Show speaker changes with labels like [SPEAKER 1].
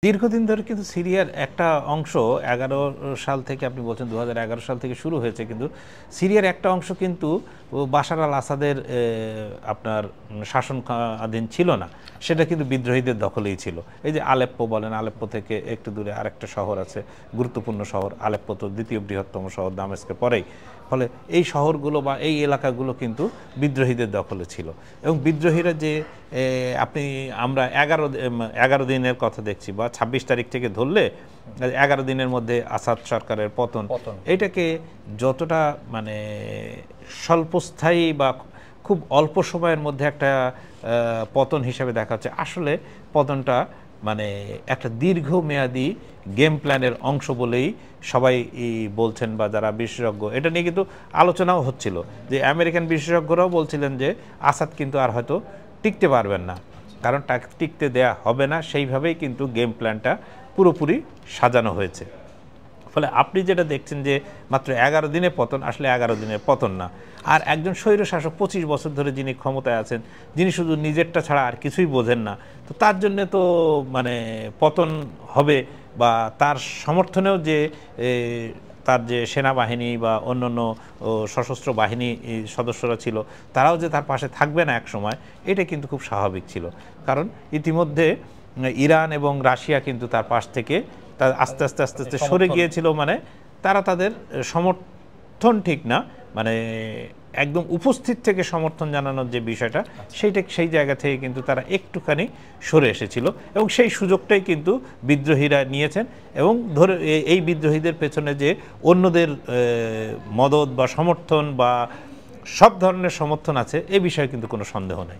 [SPEAKER 1] দীর্ঘদিন ধরে কিন্তু সিরিয়ার একটা অংশ ১১ সাল থেকে আপনি বলছেন ২০১১ সাল থেকে শুরু হয়েছে, কিন্তু সিরিয়ার একটা অংশ কিন্তু বাশার আল আসাদের আপনার শাসনাধীন ছিল না, সেটা কিন্তু বিদ্রোহীদের দখলেই ছিল। এই যে আলেপ্পো বলেন, আলেপ্পো থেকে একটু দূরে আরেকটা শহর আছে, গুরুত্বপূর্ণ শহর। আলেপ্পো তো দ্বিতীয় বৃহত্তম শহর দামেস্কের পরেই। ফলে এই শহরগুলো বা এই এলাকাগুলো কিন্তু বিদ্রোহীদের দখলে ছিল এবং বিদ্রোহীরা যে আমরা ১১ দিনের কথা দেখছি বা ২৬ তারিখ থেকে ধরলে ১১ দিনের মধ্যে আসাদ সরকারের পতন, এটাকে যতটা মানে স্বল্পস্থায়ী বা খুব অল্প সময়ের মধ্যে একটা পতন হিসেবে দেখা হচ্ছে, আসলে পতনটা মানে একটা দীর্ঘমেয়াদী গেম প্ল্যানের অংশ বলেই সবাই বলছেন বা যারা বিশেষজ্ঞ, এটা নিয়ে কিন্তু আলোচনাও হচ্ছিল যে আমেরিকান বিশেষজ্ঞরাও বলছিলেন যে আসাদ কিন্তু আর হয়তো টিকতে পারবেন না, কারণ টিকতে দেয়া হবে না, সেইভাবেই কিন্তু গেম প্ল্যানটা পুরোপুরি সাজানো হয়েছে। ফলে আপনি যেটা দেখছেন যে মাত্র ১১ দিনে পতন, আসলে ১১ দিনের পতন না। আর একজন স্বৈরশাসক ২৫ বছর ধরে যিনি ক্ষমতায় আছেন, যিনি শুধু নিজেরটা ছাড়া আর কিছুই বোঝেন না, তো তার জন্যে তো মানে পতন হবে বা তার সমর্থনেও যে তার যে সেনাবাহিনী বা অন্যান্য সশস্ত্র বাহিনী সদস্যরা ছিল, তারাও যে তার পাশে থাকবে না এক সময়, এটা কিন্তু খুব স্বাভাবিক ছিল। কারণ ইতিমধ্যে ইরান এবং রাশিয়া কিন্তু তার পাশ থেকে আস্তে আস্তে আস্তে আস্তে সরে গিয়েছিল, মানে তারা তাদের সমর্থন ঠিক না, মানে একদম উপস্থিত থেকে সমর্থন জানানোর যে বিষয়টা, সেই জায়গা থেকে কিন্তু তারা একটুখানি সরে এসেছিল এবং সেই সুযোগটাই কিন্তু বিদ্রোহীরা নিয়েছেন এবং ধরে এই বিদ্রোহীদের পেছনে যে অন্যদের মদদ বা সমর্থন বা সব ধরনের সমর্থন আছে, এ বিষয়ে কিন্তু কোনো সন্দেহ নেই।